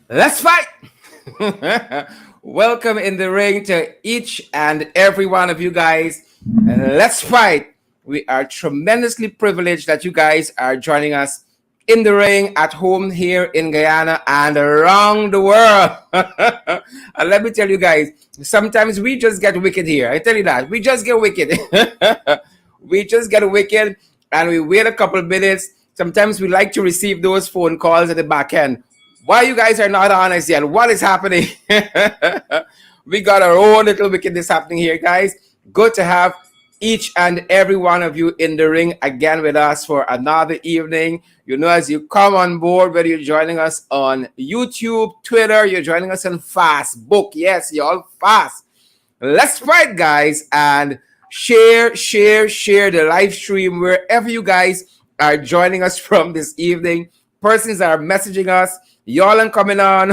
Let's fight! Welcome in the ring to each and every one of you guys. Let's fight! We are tremendously privileged that you guys are joining us in the ring, at home here in Guyana, and around the world. And let me tell you guys, sometimes we just get wicked here. I tell you that. We just get wicked. We just get wicked and we wait a couple of minutes. Sometimes we like to receive those phone calls at the back end. Why you guys are not on us yet? What is happening? We got our own little wickedness happening here, guys. Good to have each and every one of you in the ring again with us for another evening. You know, as you come on board, whether you're joining us on YouTube, Twitter, you're joining us on Facebook. Yes, y'all fast. Let's fight, guys, and share the live stream wherever you guys are joining us from this evening. Persons are messaging us. Y'all are coming on.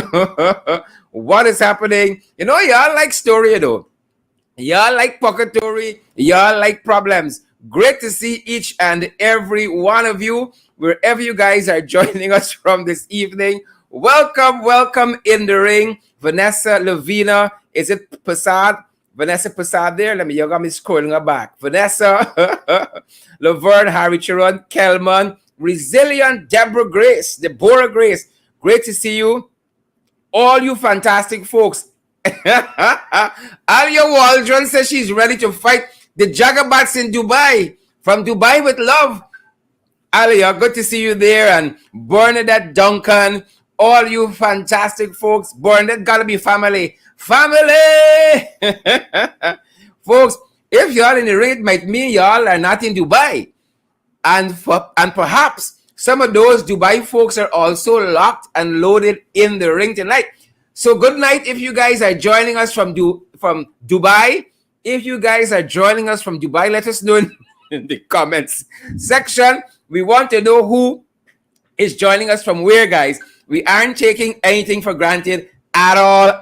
What is happening? You know, y'all like story, though. Y'all like Puckatory. Y'all like problems. Great to see each and every one of you, wherever you guys are joining us from this evening. Welcome in the ring. Vanessa Lavina. Is it Passad? Vanessa Passad there. Let me, you got me scrolling her back. Vanessa, Laverne, Harry Chiron, Kelman, Resilient, Deborah Grace. Great to see you. All you fantastic folks. Alia Waldron says she's ready to fight the Jagabats in Dubai. From Dubai with love. Alia, good to see you there. And Bernadette Duncan. All you fantastic folks. Bernadette gotta be family. Family! Folks, if y'all in the ring, it might mean y'all are not in Dubai. And perhaps some of those Dubai folks are also locked and loaded in the ring tonight. So good night if you guys are joining us from Dubai. If you guys are joining us from Dubai, let us know in the comments section. We want to know who is joining us from where, guys. We aren't taking anything for granted at all.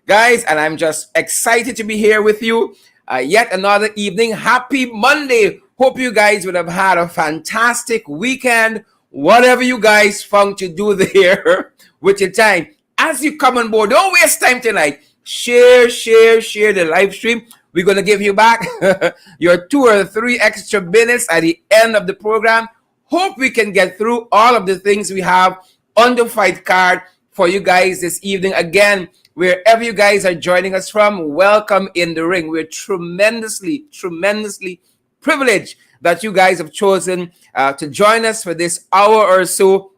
Guys, and I'm just excited to be here with you. Yet another evening. Happy Monday. Hope you guys would have had a fantastic weekend. Whatever you guys found to do there with your time. As you come on board, don't waste time tonight. Share the live stream. We're going to give you back your 2 or 3 extra minutes at the end of the program. Hope we can get through all of the things we have on the fight card for you guys this evening. Again, wherever you guys are joining us from, welcome in the ring. We're tremendously privileged that you guys have chosen to join us for this hour or so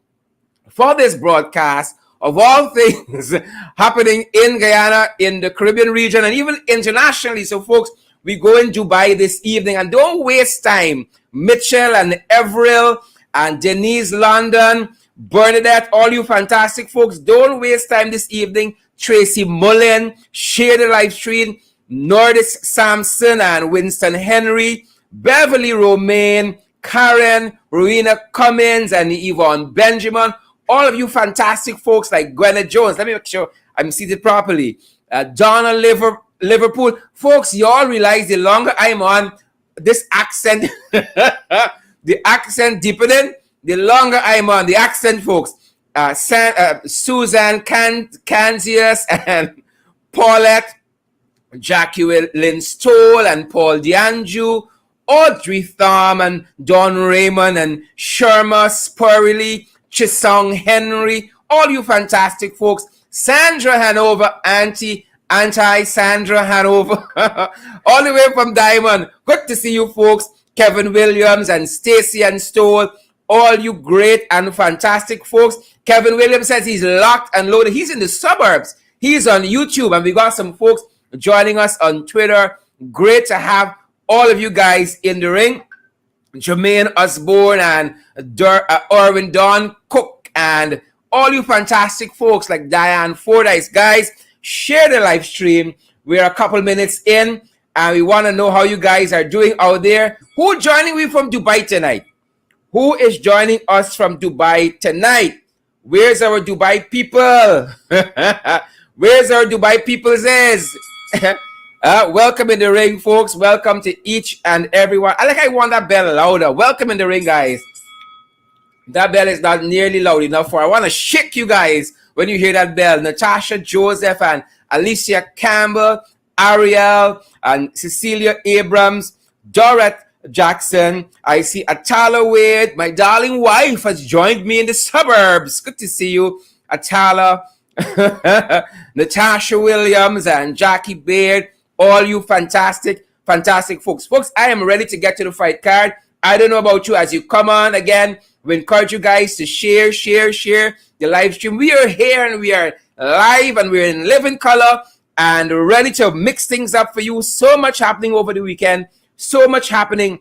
for this broadcast of all things happening in Guyana, in the Caribbean region, and even internationally. So, folks, we go in Dubai this evening, and don't waste time. Mitchell and Everil and Denise London, Bernadette, all you fantastic folks, don't waste time this evening. Tracy Mullen, share the live stream. Nordis Sampson and Winston Henry, Beverly Romaine, Karen, Rowena Cummins, and Yvonne Benjamin. All of you fantastic folks like Gwenna Jones. Let me make sure I'm seated properly. Donna Liverpool. Folks, y'all realize the longer I'm on, this accent, the accent deepening, the longer I'm on. The accent, folks. Susan Canzias and Paulette, Jacqueline Stoll and Paul Dianju, Audrey Thom and Don Raymond and Sherma Spurley, Chisong Henry, all you fantastic folks. Sandra Hanover, anti-Sandra Hanover, all the way from Diamond. Good to see you folks. Kevin Williams and Stacy and Stoll, all you great and fantastic folks. Kevin Williams says he's locked and loaded. He's in the suburbs. He's on YouTube, and we got some folks joining us on Twitter. Great to have all of you guys in the ring. Jermaine Osborne and Irwin Don Cook and all you fantastic folks like Diane Fordyce. Guys, share the live stream. We're a couple minutes in and we want to know how you guys are doing out there. Who joining me from Dubai tonight? Who is joining us from Dubai tonight? Where's our Dubai people? Where's our Dubai people is? Welcome in the ring, folks. Welcome to each and everyone. I want that bell louder. Welcome in the ring, guys. That bell is not nearly loud enough for. I want to shake you guys when you hear that bell. Natasha Joseph and Alicia Campbell, Ariel and Cecilia Abrams, Dorothy Jackson. I see Atala Wade, my darling wife, has joined me in the suburbs. Good to see you, Atala. Natasha Williams and Jackie Baird, all you fantastic, fantastic folks. Folks, I am ready to get to the fight card. I don't know about you. As you come on again, we encourage you guys to share the live stream. We are here and we are live and we're in living color and ready to mix things up for you. So much happening over the weekend. So much happening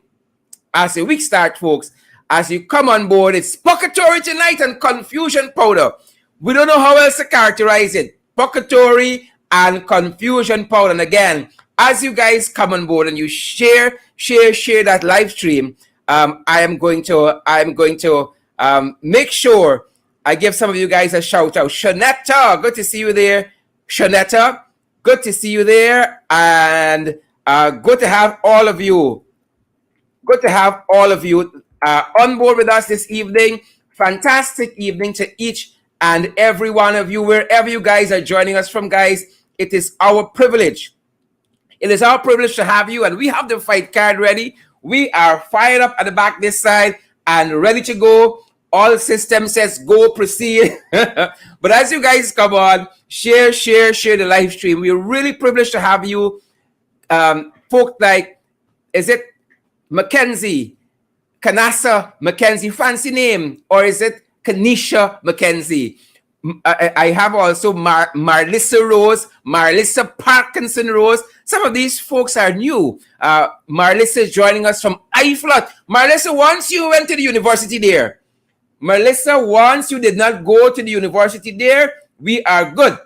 as the week starts, folks. As you come on board, it's Puckatory tonight and Confusion Powder. We don't know how else to characterize it. Puckatory and Confusion Powder. And again, as you guys come on board and you share that live stream, I'm going to make sure I give some of you guys a shout out. Shanetta, good to see you there. Shanetta, good to see you there. And good to have all of you. Good to have all of you on board with us this evening. Fantastic evening to each and every one of you, wherever you guys are joining us from, guys. It is our privilege. It is our privilege to have you, and we have the fight card ready. We are fired up at the back this side and ready to go. All system says go, proceed. But as you guys come on, share the live stream. We're really privileged to have you. Folk like, is it Mackenzie? Kanasa Mackenzie, fancy name. Or is it Kanisha Mackenzie? I have also Marlissa Rose, Marlissa Parkinson Rose. Some of these folks are new. Marlissa is joining us from IFLOT. Marlissa, once you went to the university there. Marlissa, once you did not go to the university there, we are good.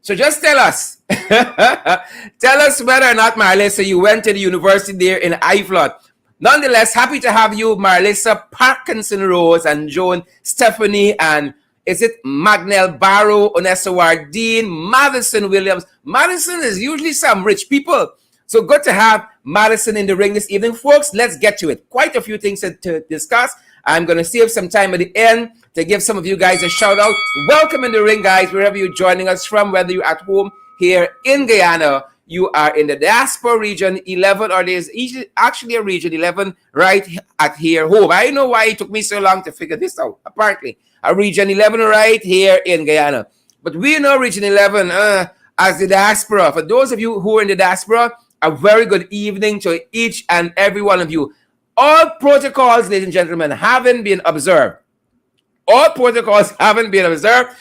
So just tell us. Tell us whether or not, Marlissa, you went to the university there in IFLOT. Nonetheless, happy to have you, Marlissa Parkinson Rose and Joan Stephanie and is it Magnell Barrow, Onessa Wardeen, Madison Williams. Madison is usually some rich people. So good to have Madison in the ring this evening. Folks, let's get to it. Quite a few things to discuss. I'm going to save some time at the end to give some of you guys a shout out. Welcome in the ring, guys, wherever you're joining us from, whether you're at home here in Guyana, you are in the diaspora region 11, or there's actually a region 11 right at here home. I know why it took me so long to figure this out, apparently. A region 11 right here in Guyana. But we know region 11 as the diaspora. For those of you who are in the diaspora, a very good evening to each and every one of you. All protocols, ladies and gentlemen, haven't been observed. All protocols haven't been observed.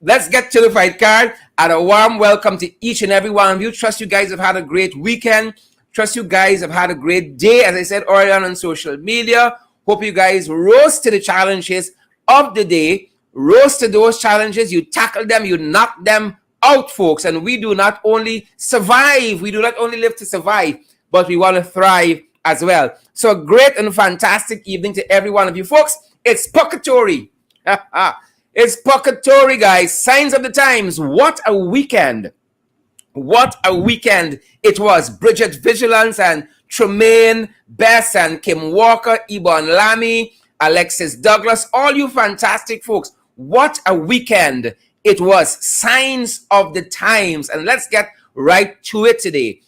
Let's get to the fight card. And a warm welcome to each and every one of you. Trust you guys have had a great weekend. Trust you guys have had a great day. As I said earlier on social media, hope you guys rose to the challenges of the day. Rose to those challenges. You tackle them. You knock them out, folks. And we do not only survive. We do not only live to survive, but we want to thrive as well. So a great and fantastic evening to every one of you, folks. It's Puckatory. It's Puckatory, guys. Signs of the times. What a weekend. What a weekend it was. Bridget Vigilance and Tremaine Bess and Kim Walker, Ebon Lamy, Alexis Douglas, all you fantastic folks. What a weekend it was. Signs of the times. And let's get right to it today.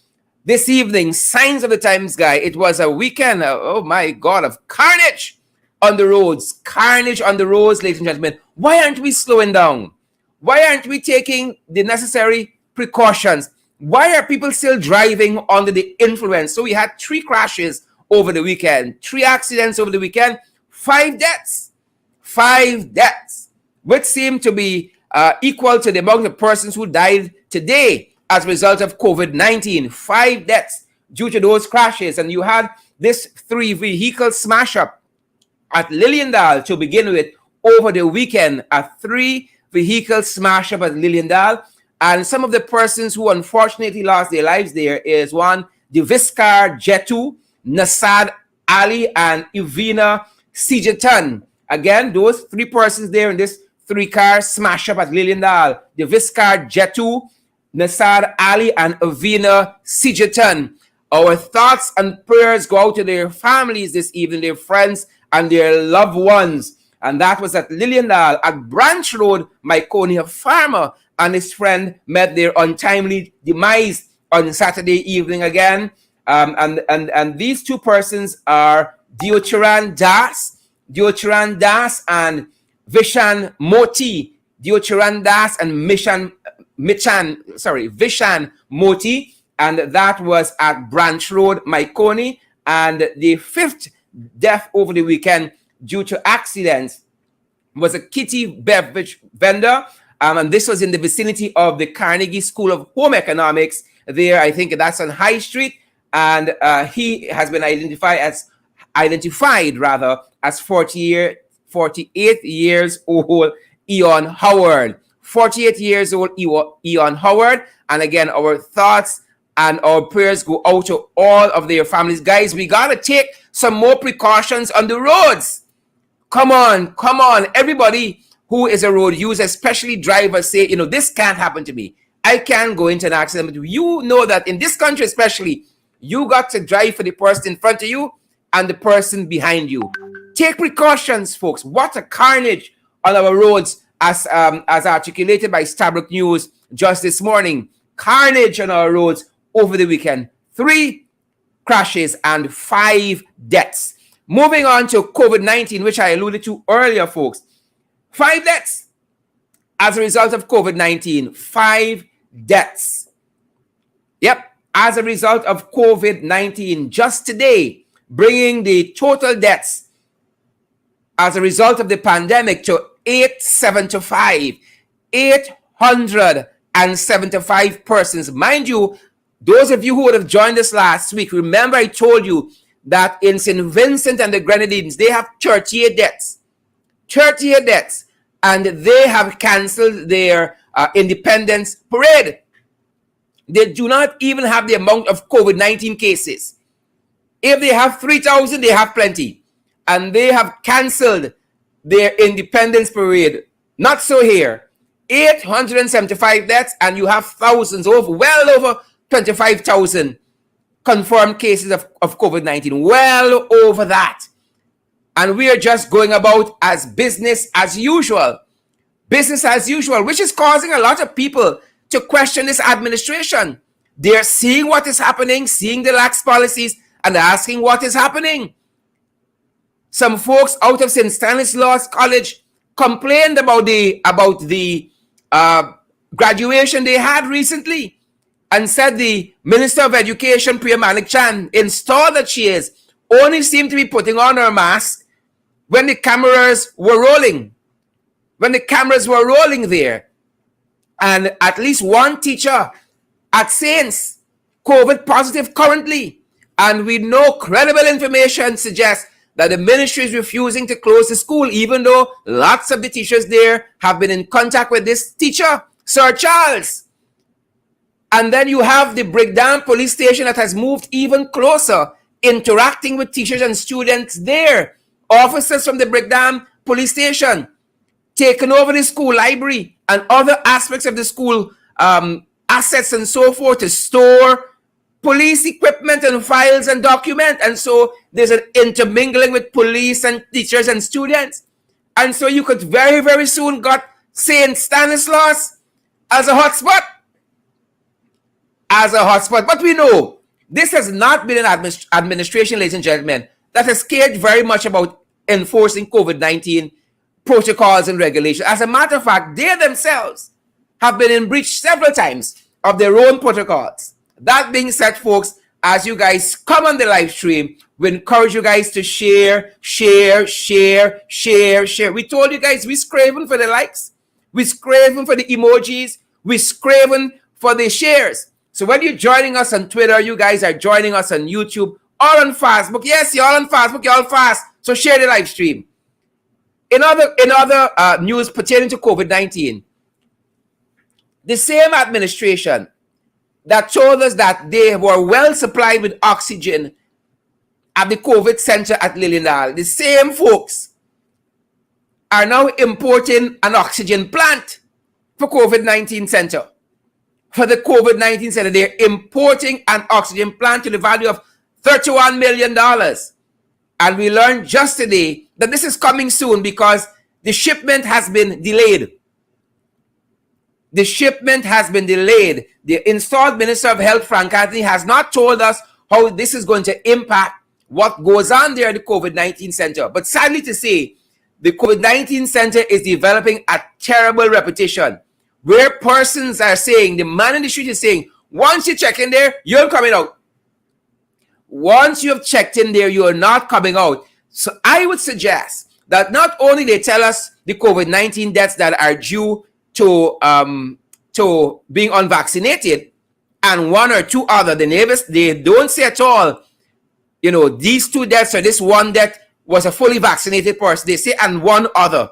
This evening, signs of the times, guy. It was a weekend, oh my God, of carnage on the roads. Carnage on the roads, ladies and gentlemen. Why aren't we slowing down? Why aren't we taking the necessary precautions? Why are people still driving under the influence? So we had 3 crashes over the weekend, 3 accidents over the weekend, 5 deaths. 5 deaths, which seem to be equal to the amount of persons who died today as a result of COVID-19. 5 deaths due to those crashes. And you had this 3-vehicle smash-up at Liliendal to begin with over the weekend. A 3-vehicle smash-up at Liliendal. And some of the persons who unfortunately lost their lives there is one, Diviskar Jetu, Nasad Ali, and Ivina Sijetan. Again, those 3 persons there in this 3-car smash-up at Liliendal. Diviskar Jetu, Nasad Ali, and Ivina Sijetan. Our thoughts and prayers go out to their families this evening, their friends and their loved ones. And that was at Lilliandale. At Branch Road, Mycone, a farmer and his friend met their untimely demise on Saturday evening again. And these two persons are Diochiran Das and Vishan Moti. Diochiran Das and Vishan Moti. And that was at Branch Road, Mycone. And the fifth death over the weekend due to accidents was a Kitty beverage vendor. And this was in the vicinity of the Carnegie School of Home Economics. There, I think that's on High Street. And he has been identified as 48 years old Eon Howard. 48 years old Eon Howard. And again, our thoughts and our prayers go out to all of their families. Guys, we got to take some more precautions on the roads. Come on. Everybody who is a road user, especially drivers, say, this can't happen to me. I can't go into an accident. But you know that in this country especially, you got to drive for the person in front of you and the person behind you. Take precautions, folks. What a carnage on our roads as articulated by Stabrook News just this morning. Carnage on our roads over the weekend. 3 crashes and 5 deaths. Moving on to COVID-19, which I alluded to earlier, folks. 5 deaths as a result of COVID-19. 5 deaths. Yep, as a result of COVID-19. Just today, bringing the total deaths as a result of the pandemic to 875. 875 persons. Mind you, those of you who would have joined us last week, remember I told you that in St. Vincent and the Grenadines, they have 38 deaths. 38 deaths. And they have canceled their Independence Parade. They do not even have the amount of COVID-19 cases. If they have 3,000, they have plenty. And they have canceled their Independence Parade. Not so here. 875 deaths, and you have thousands, well over 25,000 confirmed cases of COVID-19. Well over that. And we are just going about as business as usual. Business as usual, which is causing a lot of people to question this administration. They're seeing what is happening, seeing the lax policies, and asking what is happening. Some folks out of St. Stanislaus College complained about the graduation they had recently and said the Minister of Education, Priya Malik Chan, installed that she is, only seemed to be putting on her mask when the cameras were rolling. When the cameras were rolling there. And at least one teacher at Saints, COVID positive currently. And we know credible information suggests that the ministry is refusing to close the school, even though lots of the teachers there have been in contact with this teacher, Sir Charles. And then you have the Brigdam police station that has moved even closer, interacting with teachers and students there. Officers from the Brigdam police station taking over the school library and other aspects of the school assets and so forth to store police equipment and files and documents. And so there's an intermingling with police and teachers and students. And so you could very, very soon got St. Stanislaus as a hotspot. But we know this has not been an administration, ladies and gentlemen, that has cared very much about enforcing COVID-19 protocols and regulations. As a matter of fact, they themselves have been in breach several times of their own protocols. That being said, folks, as you guys come on the live stream, we encourage you guys to share. We told you guys we're craving for the likes. We're craving for the emojis. We're craving for the shares. So when you're joining us on Twitter, you guys are joining us on YouTube or on Facebook. Yes, you're all on Facebook. You're all fast. So share the live stream. In other news pertaining to COVID-19, the same administration that told us that they were well supplied with oxygen at the COVID center at Lilliandale, the same folks are now importing an oxygen plant for COVID-19 center. For the COVID-19 center, they're importing an oxygen plant to the value of $31 million. And we learned just today that this is coming soon because the shipment has been delayed. The shipment has been delayed. The installed Minister of Health, Frank Anthony, has not told us how this is going to impact what goes on there at the COVID-19 center. But sadly to say, the COVID-19 center is developing a terrible reputation where persons are saying, the man in the street is saying, once you check in there, you're coming out. Once you have checked in there, you are not coming out. So I would suggest that not only they tell us the COVID-19 deaths that are due to being unvaccinated and one or two other, the neighbors, they don't say at all, you know, these 2 deaths or this 1 death was a fully vaccinated person. They say and 1 other.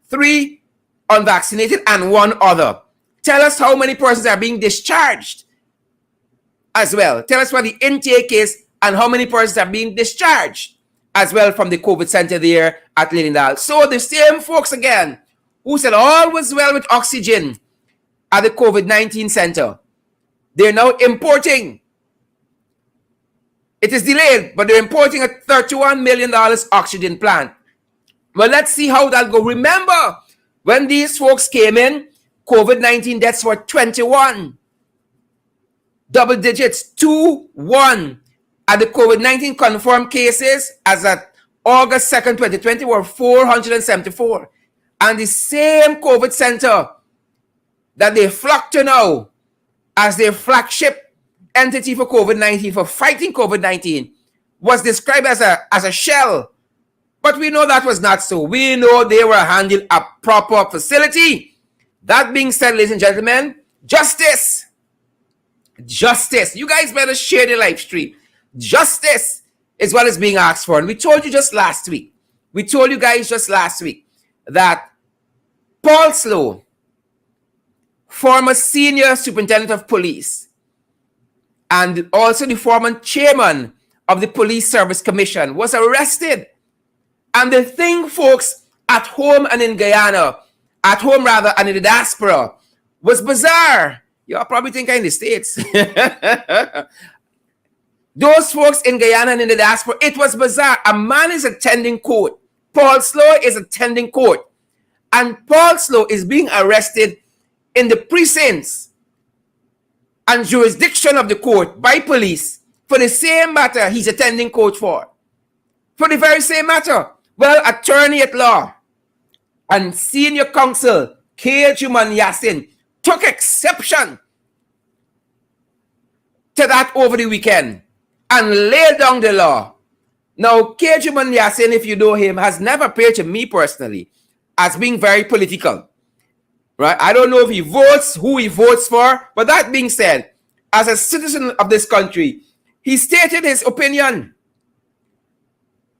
3 unvaccinated and 1 other. Tell us how many persons are being discharged as well. Tell us what the intake is and how many persons are being discharged as well from the COVID center there at Lilindale. So the same folks again who said all was well with oxygen at the COVID-19 center, they're now importing. It is delayed, but they're importing a $31 million oxygen plant. Well, let's see how that goes. Remember, when these folks came in, COVID-19 deaths were 21. Double digits, 2-1. And the COVID-19 confirmed cases as at August 2nd, 2020 were 474. And the same COVID center that they flock to now as their flagship entity for COVID-19, for fighting COVID-19, was described as a shell. But we know that was not so. We know they were handling a proper facility. That being said, ladies and gentlemen, justice. Justice. You guys better share the live stream. Justice is what is being asked for. And we told you just last week. We told you guys just last week that Paul Slow, former senior superintendent of police, and also the former chairman of the Police Service Commission, was arrested. And the thing, folks, at home and in Guyana, at home rather, and in the diaspora, was bizarre. Y'all probably think I'm in the States. Those folks in Guyana and in the diaspora, it was bizarre. A man is attending court. Paul Slow is attending court. And Paul Slow is being arrested in the precincts and jurisdiction of the court by police for the same matter he's attending court for. For the very same matter. Well, attorney at law and senior counsel K. Juman Yassin took exception to that over the weekend and laid down the law. Now, K. Juman Yassin, if you know him, has never appeared to me personally as being very political. Right? I don't know if he votes, who he votes for, but that being said, as a citizen of this country, he stated his opinion.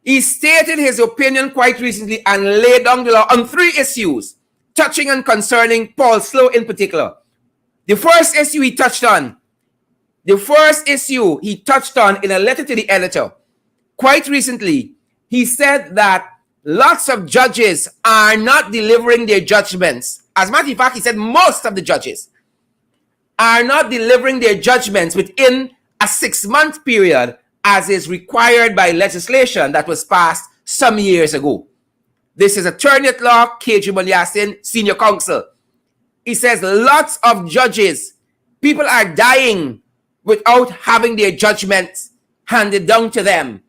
He stated his opinion quite recently and laid down the law on 3 issues, touching and concerning Paul Slow in particular. The first issue he touched on in a letter to the editor quite recently, he said that lots of judges are not delivering their judgments. As a matter of fact, he said most of the judges are not delivering their judgments within a 6-month period as is required by legislation that was passed some years ago. This is attorney at law, K. Juman Yassin, senior counsel. He says lots of judges, people are dying without having their judgments handed down to them,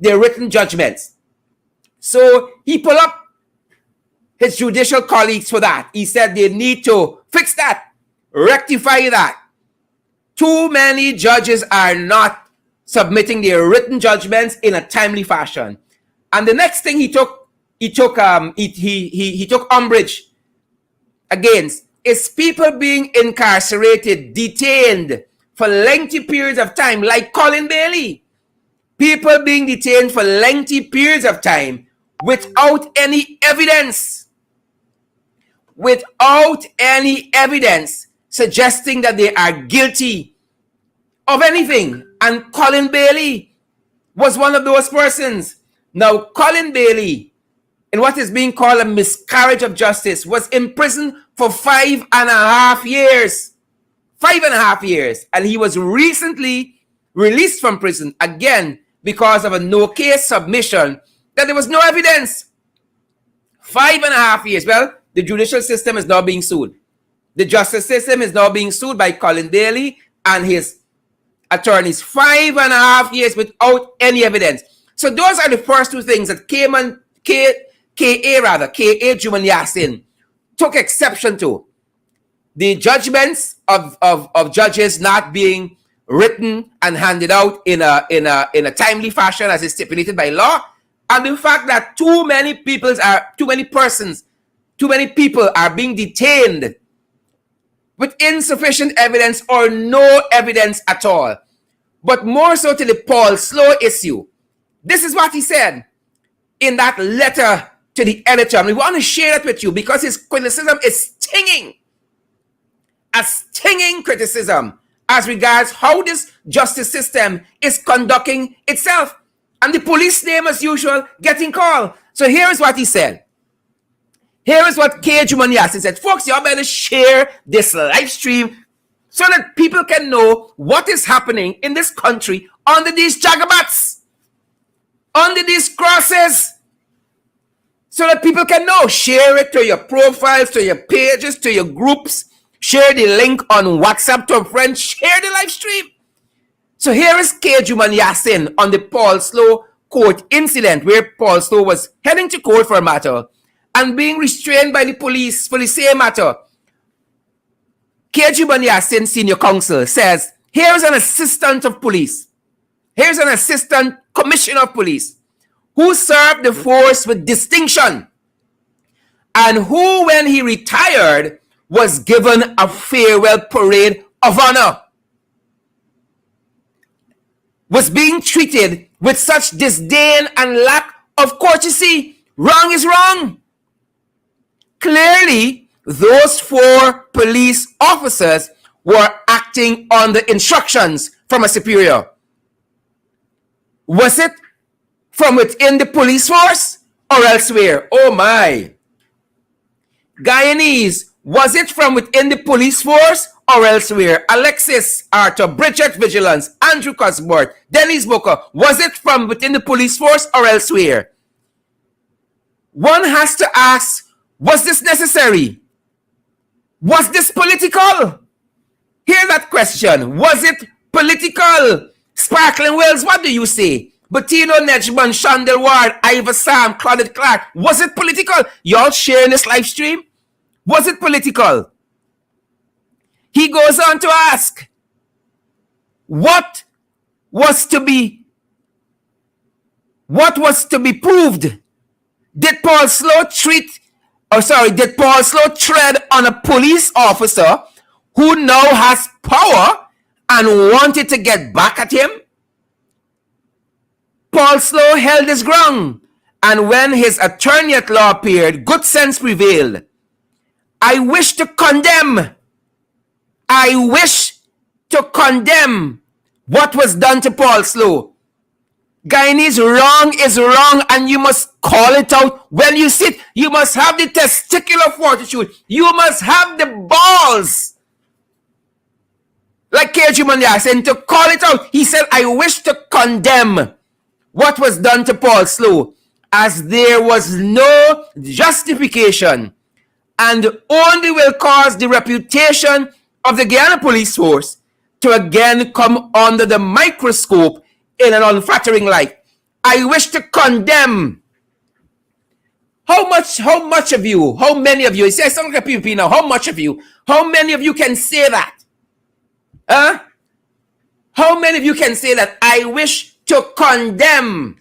their written judgments. So he pulled up his judicial colleagues for that. He said they need to fix that, rectify that. Too many judges are not submitting their written judgments in a timely fashion. And the next thing he took umbrage against is people being incarcerated, detained for lengthy periods of time, like Colin Bailey. People being detained for lengthy periods of time without any evidence. Without any evidence suggesting that they are guilty of anything. And Colin Bailey was one of those persons. Now, Colin Bailey, in what is being called a miscarriage of justice, was in prison for 5.5 years. 5.5 years. And he was recently released from prison, again, because of a no-case submission that there was no evidence. 5.5 years. Well, the judicial system is now being sued. The justice system is now being sued by Colin Daly and his attorneys. 5.5 years without any evidence. So those are the first two things that K.A. Juman-Yassin took exception to. The judgments of judges not being written and handed out in a timely fashion as is stipulated by law, and the fact that too many people are being detained with insufficient evidence or no evidence at all. But more so to the Paul Slow issue. This is what he said in that letter to the editor. And we want to share it with you because his criticism is stinging. A stinging criticism as regards how this justice system is conducting itself. And the police name, as usual, getting called. So here is what he said. Here is what K. Juman-Yassin said. Folks, y'all better share this live stream so that people can know what is happening in this country under these jagabats, under these crosses, so that people can know. Share it to your profiles, to your pages, to your groups. Share the link on WhatsApp to a friend. Share the live stream. So here is K. Juman-Yassin on the Paul Slow court incident where Paul Slow was heading to court for a matter and being restrained by the police for the same matter. K. Juman-Yassin, senior counsel, says, here's an assistant of police. Here's an assistant commissioner of police who served the force with distinction and who, when he retired, was given a farewell parade of honor, was being treated with such disdain and lack of courtesy. Wrong is wrong. Clearly, those 4 police officers were acting on the instructions from a superior. Was it from within the police force or elsewhere? Oh my. Guyanese, was it from within the police force or elsewhere? Alexis Arthur, Bridget Vigilance, Andrew Cosbert, Dennis Booker, was it from within the police force or elsewhere? One has to ask, was this necessary? Was this political? Hear that question. Was it political? Sparkling Wells, what do you say? Bettino Nejman, Shandel Ward, Ivor Sam, Claudette Clark, was it political? Y'all sharing this live stream? Was it political? He goes on to ask, what was to be proved? Did Paul Slow tread on a police officer who now has power and wanted to get back at him? Paul Slow held his ground, and when his attorney at law appeared, good sense prevailed. I wish to condemn what was done to Paul Slow. Guyanese, wrong is wrong, and you must call it out when you see it. You must have the testicular fortitude. You must have the balls, like K. Juman-Yassin, to call it out. He said, I wish to condemn what was done to Paul Slow, as there was no justification and only will cause the reputation of the Guyana police force to again come under the microscope in an unflattering light. I wish to condemn. How much of you, how many of you, it says something like PPP now, how many of you can say that? Huh? How many of you can say that? I wish to condemn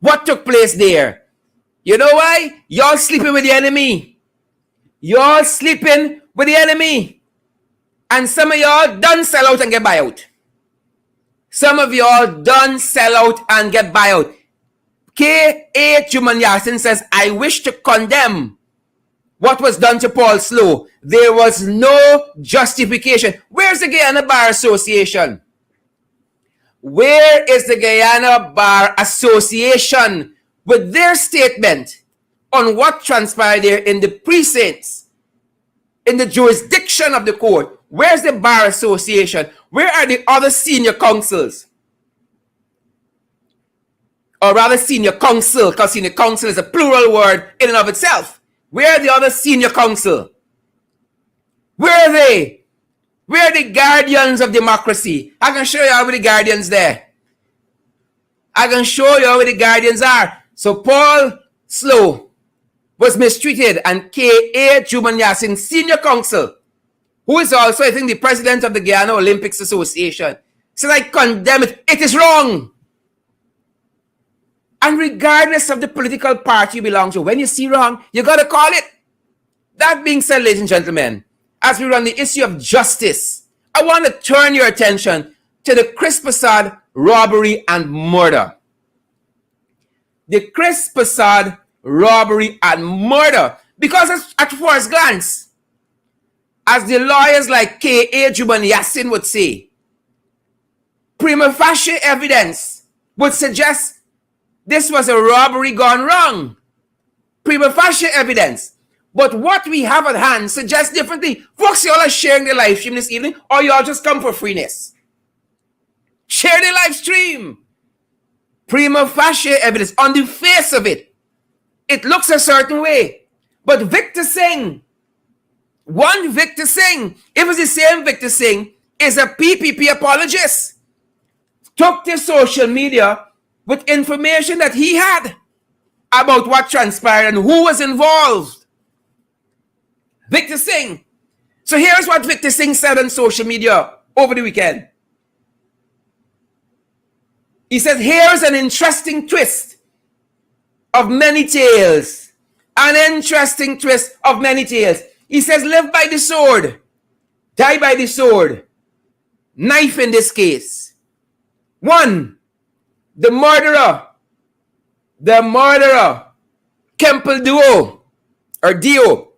what took place there. You know why? Y'all sleeping with the enemy. Y'all sleeping with the enemy. And some of y'all done sell out and get buyout. Some of y'all done sell out and get buyout. K.A. Juman-Yassin says, I wish to condemn what was done to Paul Slow. There was no justification. Where's the Guyana Bar Association? Where is the Guyana Bar Association with their statement on what transpired there in the precincts, in the jurisdiction of the court? Where's the Bar Association? Where are the other senior counsels? or rather senior counsel, because senior counsel is a plural word in and of itself. Where are the other senior counsel? Where are they? Where are the guardians of democracy? I can show you how many guardians there. I can show you where the guardians are. So Paul Slow was mistreated, and K.A. Juban Yassin, senior counsel, who is also, I think, the president of the Guyana Olympics Association, said, I condemn it. It is wrong. And regardless of the political party you belong to, when you see wrong, you got to call it. That being said, ladies and gentlemen, as we run the issue of justice, I want to turn your attention to the Chris Prasad robbery and murder. The Chris Prasad robbery and murder. Because at first glance, as the lawyers like K.A. Juban Yassin would say, prima facie evidence would suggest this was a robbery gone wrong. Prima facie evidence. But what we have at hand suggests differently. Folks, y'all are sharing the live stream this evening, or y'all just come for freeness. Share the live stream. Prima facie evidence. On the face of it, it looks a certain way. But Victor Singh, one Victor Singh, it was the same Victor Singh, is a PPP apologist. Took to social media with information that he had about what transpired and who was involved. Victor Singh. So here's what Victor Singh said on social media over the weekend. He said, here's an interesting twist of many tales. An interesting twist of many tales. He says, live by the sword, die by the sword. Knife in this case. One, the murderer, Kempel Duo, or Dio,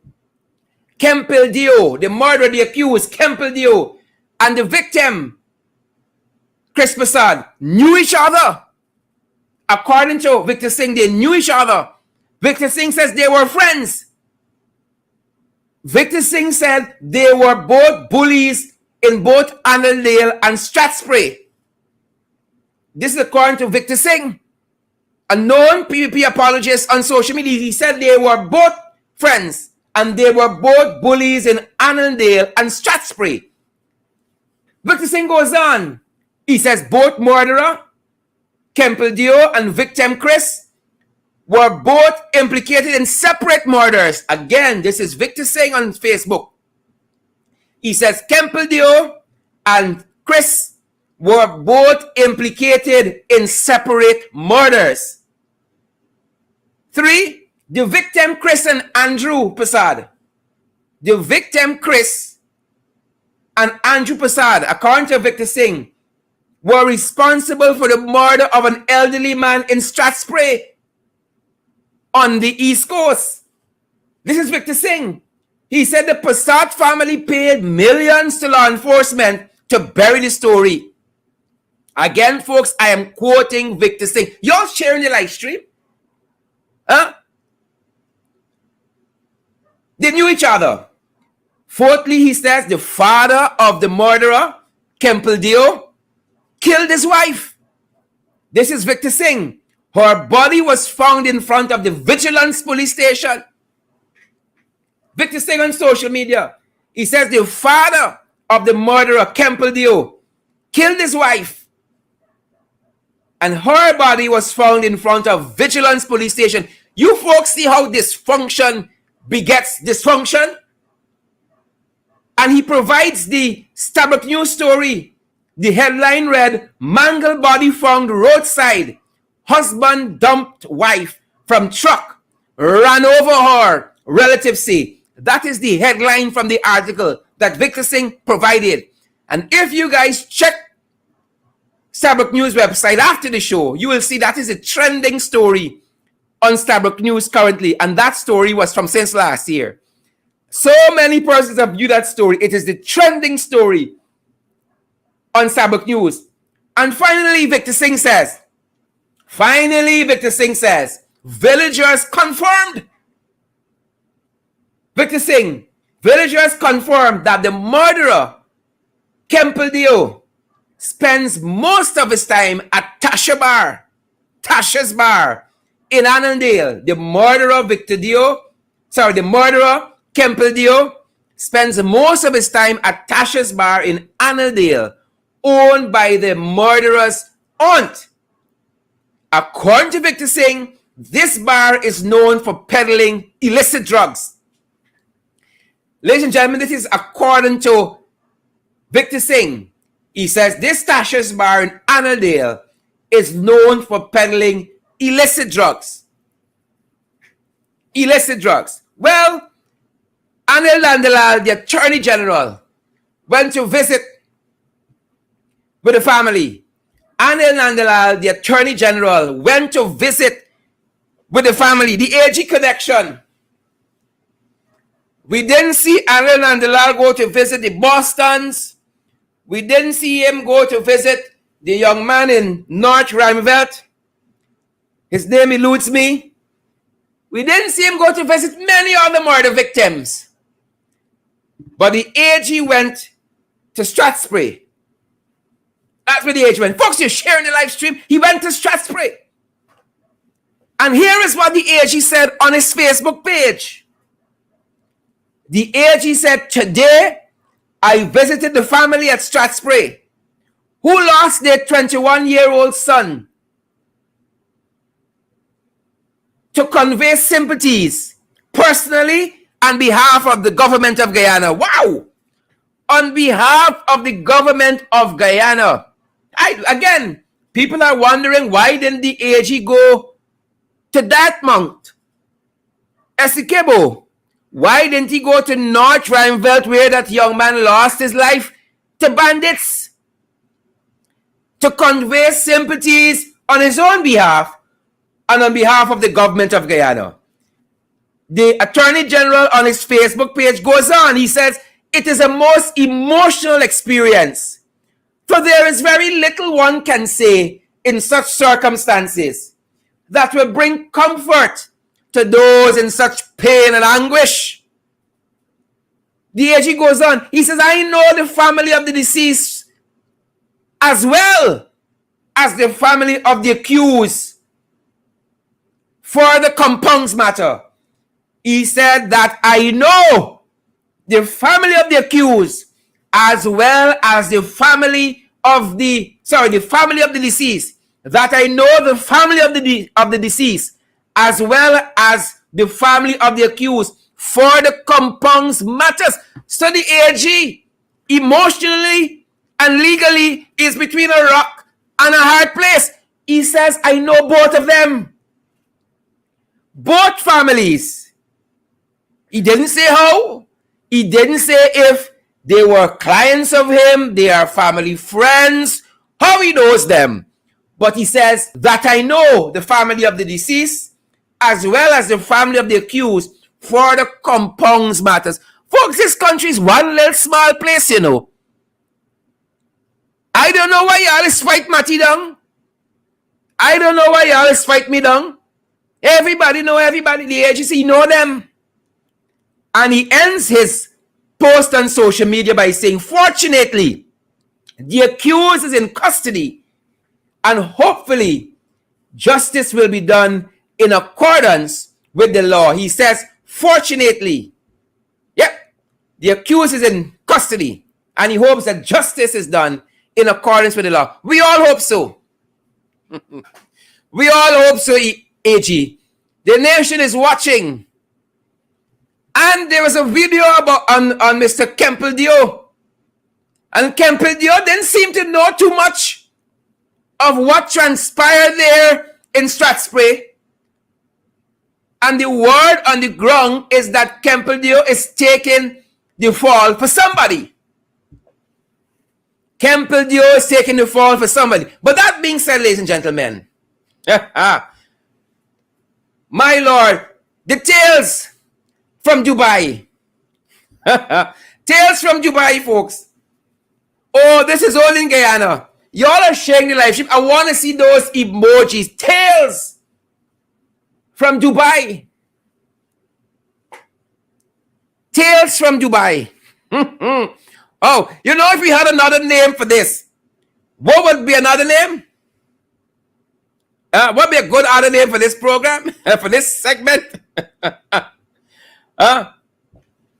Kempel Dio, the murderer, the accused, Kempel Dio, and the victim, Chris Prasad, knew each other. According to Victor Singh, they knew each other. Victor Singh says they were friends. Victor Singh said they were both bullies in both Annandale and Strathspey. This is according to Victor Singh, a known PPP apologist on social media. He said they were both friends and they were both bullies in Annandale and Strathspey. Victor Singh goes on. He says both murderer, Kempel Dio, and victim Chris were both implicated in separate murders. Again, this is Victor Singh on Facebook. He says Kempel Dio and Chris were both implicated in separate murders. 3, the victim Chris and Andrew Prasad. The victim Chris and Andrew Prasad, according to Victor Singh, were responsible for the murder of an elderly man in Strathspey on the East Coast. This is Victor Singh. He said the Prasad family paid millions to law enforcement to bury the story. Again, folks, I am quoting Victor Singh. Y'all sharing the live stream? Huh? They knew each other. Fourthly, he says the father of the murderer, Kempel Dio, killed his wife. This is Victor Singh. Her body was found in front of the Vigilance Police Station. Victor Singh on social media. He says the father of the murderer, Kempel Dio, killed his wife. And her body was found in front of Vigilance Police Station. You folks see how dysfunction begets dysfunction? And he provides the Starbuck News story. The headline read, mangled body found roadside. Husband dumped wife from truck. Ran over her. Relatives say. That is the headline from the article that Victor Singh provided. And if you guys check Starbuck News website after the show, you will see that is a trending story on Starbuck News currently. And that story was from since last year. So many persons have viewed that story. It is the trending story on Starbuck News. And finally, Victor Singh says, villagers confirmed. Victor Singh, villagers confirmed that the murderer, Kempel Dio, spends most of his time at Tasha Bar. Tasha's Bar in Annandale. The murderer, the murderer, Kemple Dio, spends most of his time at Tasha's Bar in Annandale, owned by the murderer's aunt. According to Victor Singh, this bar is known for peddling illicit drugs. Ladies and gentlemen, this is according to Victor Singh. He says this Tasha's Bar in Annandale is known for peddling illicit drugs. Illicit drugs. Well, Anil Nandalal, the Attorney General, went to visit with the family. Anil Nandalal, the Attorney General, went to visit with the family. The AG connection. We didn't see Anil Nandalal go to visit the Bostons. We didn't see him go to visit the young man in North Rheinveld. His name eludes me. We didn't see him go to visit many other murder victims. But the AG went to Strathspey. That's where the AG went. Folks, you're sharing the live stream. He went to Strathspey. And here is what the AG said on his Facebook page. The AG said, today I visited the family at Strathspey who lost their 21-year-old son to convey sympathies personally on behalf of the government of Guyana. Wow! On behalf of the government of Guyana. Again, people are wondering, why didn't the AG go to Dartmouth, Essequibo? Why didn't he go to North Rheinveld where that young man lost his life to bandits? To convey sympathies on his own behalf and on behalf of the government of Guyana. The Attorney General on his Facebook page goes on. He says, it is a most emotional experience, for there is very little one can say in such circumstances that will bring comfort to those in such pain and anguish. The AG goes on. He says, I know the family of the deceased as well as the family of the accused for the compounds matter. He said that I know the family of the accused as well as the family of the deceased. That I know the family of the deceased as well as the family of the accused for the compounds matters. So the AG emotionally and legally is between a rock and a hard place. He says, I know both of them. Both families. He didn't say how. He didn't say if they were clients of him, they are family friends, how he knows them. But he says that I know the family of the deceased as well as the family of the accused for the compounds matters. Folks, this country is one little small place, you know. I don't know why y'all is fight Matty down. I don't know why y'all is fight me down. Everybody know everybody. The agency know them. And he ends his post on social media by saying, fortunately, the accused is in custody and hopefully justice will be done in accordance with the law. He says, fortunately, the accused is in custody and he hopes that justice is done in accordance with the law. We all hope so. We all hope so, AG. The nation is watching. And there was a video about on Mr. Kemple Dio. And Kemple Dio didn't seem to know too much of what transpired there in Strathspey. And the word on the ground is that Kemple Dio is taking the fall for somebody. Kemple Dio is taking the fall for somebody. But that being said, ladies and gentlemen, my Lord, the tales from Dubai. Tales from Dubai, folks. Oh, this is all in Guyana. Y'all are sharing the live stream. I want to see those emojis. Tales from Dubai. Tales from Dubai. Oh, you know, if we had another name for this, what would be another name? What be a good other name for this program? For this segment? The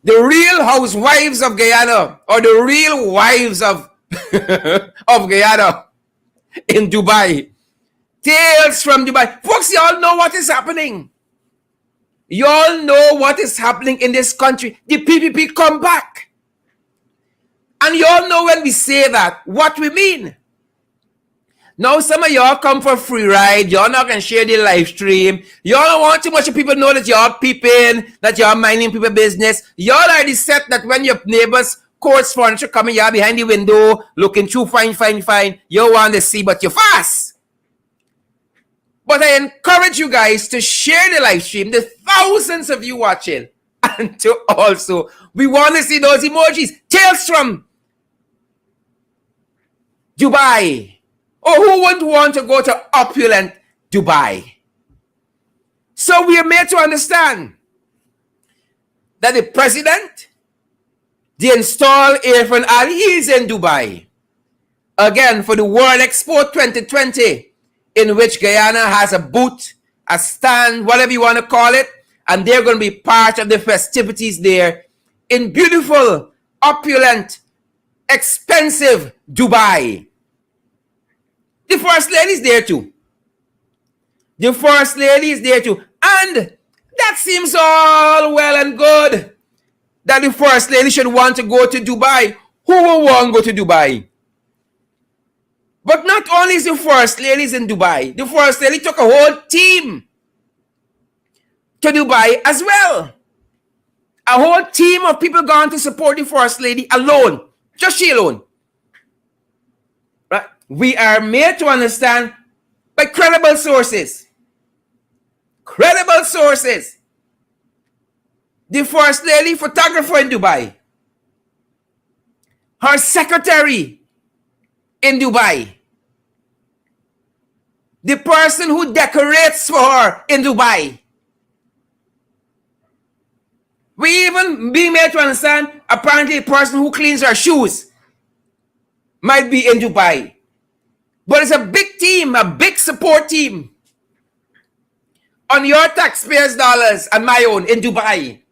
real housewives of Guyana, or the real wives of of Guyana in Dubai. Tales from Dubai. Folks, y'all know what is happening. Y'all know what is happening in this country. The PPP come back. And y'all know when we say that, what we mean. Now some of y'all come for free ride. Y'all not going to share the live stream. Y'all don't want too much of people know that y'all peeping, that y'all minding people business. Y'all already set that when your neighbors' courts furniture coming, y'all behind the window, looking through fine. You want to see, but you're fast. But I encourage you guys to share the live stream, the thousands of you watching, and to also, we want to see those emojis. Tales from Dubai. Oh, who wouldn't want to go to opulent Dubai? So we are made to understand that the president, the installed Irfan Ali, is in Dubai. Again, for the World Expo 2020, in which Guyana has a booth, a stand, whatever you want to call it, and they're going to be part of the festivities there in beautiful, opulent, expensive Dubai. The First Lady is there too. The First Lady is there too. And that seems all well and good that the First Lady should want to go to Dubai. Who will want to go to Dubai? But not only is the First Lady in Dubai, the First Lady took a whole team to Dubai as well. A whole team of people gone to support the First Lady alone. Just she alone. Right? We are made to understand by credible sources. Credible sources. The First Lady photographer in Dubai. Her secretary in Dubai. The person who decorates for her in Dubai. We even being made to understand apparently the person who cleans her shoes might be in Dubai. But it's a big team, a big support team on your taxpayers' dollars and my own in Dubai.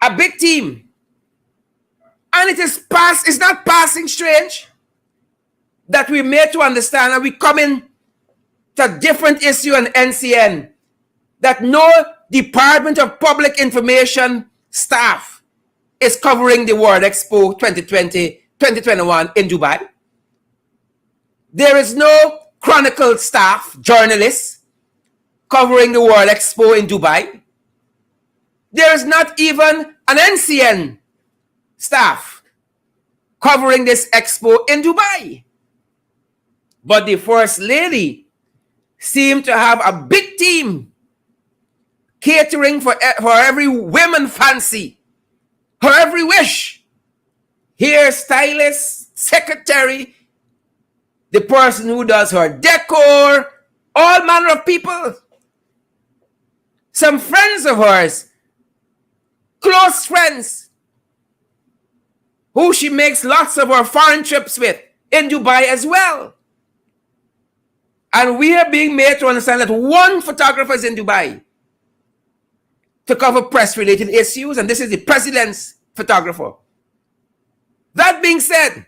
A big team. And it's not passing strange that we made to understand, and we come in to a different issue on NCN, that no Department of Public Information staff is covering the World Expo 2020-2021 in Dubai. There is no Chronicle staff, journalists, covering the World Expo in Dubai. There is not even an NCN staff covering this expo in Dubai. But the First Lady seemed to have a big team catering for every woman fancy, her every wish. Hairstylist, secretary, the person who does her decor, all manner of people. Some friends of hers, close friends, who she makes lots of her foreign trips with in Dubai as well. And we are being made to understand that one photographer is in Dubai to cover press-related issues, and this is the president's photographer. That being said,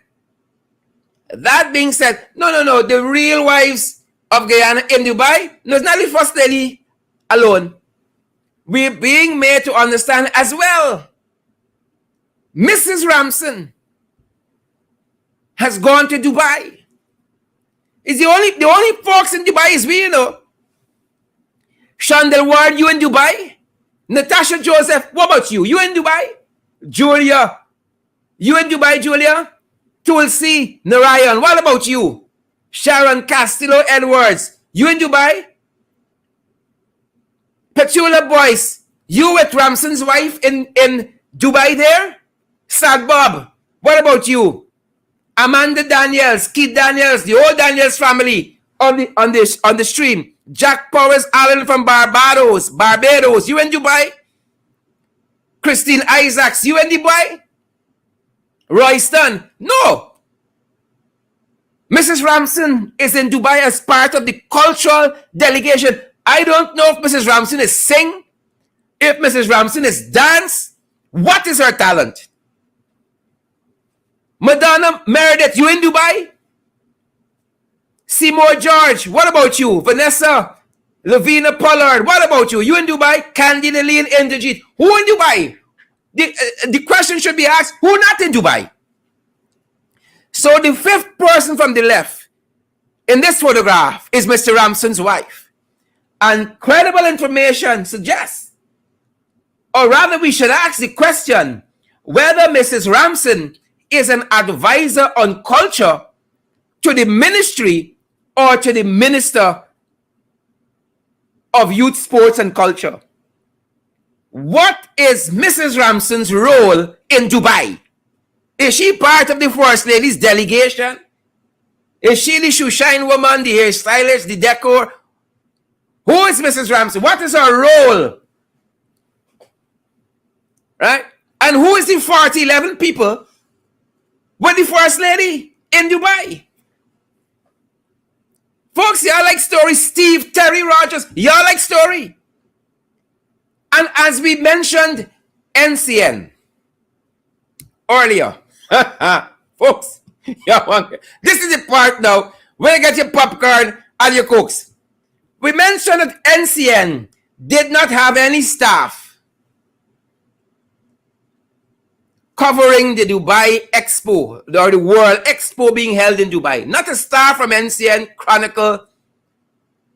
no, the real wives of Guyana in Dubai, no, it's not the First Lady alone. We're being made to understand as well. Mrs. Ramson has gone to Dubai. It's the only folks in Dubai is we, you know. Chandel Ward, you in Dubai? Natasha Joseph, what about you? You in Dubai? Julia, you in Dubai, Julia? Tulsi Narayan, what about you? Sharon Castillo Edwards, you in Dubai? Petula Boyce, you with Ramson's wife in Dubai there? Sad Bob, what about you? Amanda Daniels, Keith Daniels, the whole Daniels family on the stream. Jack Powers Allen from Barbados, you in Dubai? Christine Isaacs, you in Dubai? Royston, no. Mrs. Ramson is in Dubai as part of the cultural delegation. I don't know if Mrs. Ramson is sing, if Mrs. Ramson is dance. What is her talent? Madonna Meredith, you in Dubai? Seymour George, what about you? Vanessa Lavina Pollard, what about you? You in Dubai? Candy Lillian Inderjeet, who in Dubai? The question should be asked, who not in Dubai? So the fifth person from the left in this photograph is Mr. Ramson's wife. And credible information suggests, or rather we should ask the question, whether Mrs. Ramson is an advisor on culture to the ministry or to the minister of youth, sports, and culture. What is Mrs. Ramson's role in Dubai? Is she part of the First Lady's delegation? Is she the shoe shine woman, the hairstylist, the decor? Who is Mrs. Ramson? What is her role? Right? And who is the 4011 people with the First Lady in Dubai? Folks, y'all like story. Steve, Terry Rogers, y'all like story. And as we mentioned, NCN earlier. Folks, this is the part now where you get your popcorn and your cokes. We mentioned that NCN did not have any staff covering the Dubai Expo, or the World Expo being held in Dubai. Not a staff from NCN, Chronicle,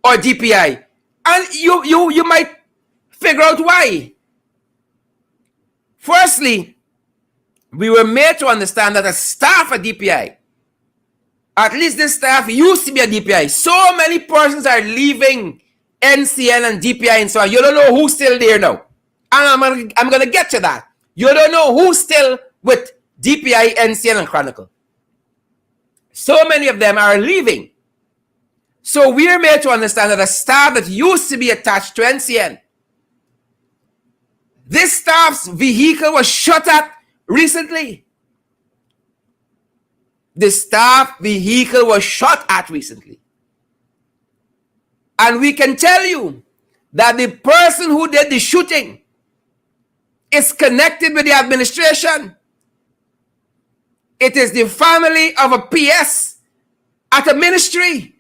or DPI. And you might figure out why. Firstly, we were made to understand that a staff at DPI, at least this staff used to be at DPI. So many persons are leaving NCN and DPI and so on. You don't know who's still there now. And I'm going to get to that. You don't know who's still with DPI, NCN, and Chronicle. So many of them are leaving. So we are made to understand that a staff that used to be attached to NCN, this staff's vehicle was shot at recently. The staff vehicle was shot at recently. And we can tell you that the person who did the shooting is connected with the administration. It is the family of a PS at a ministry.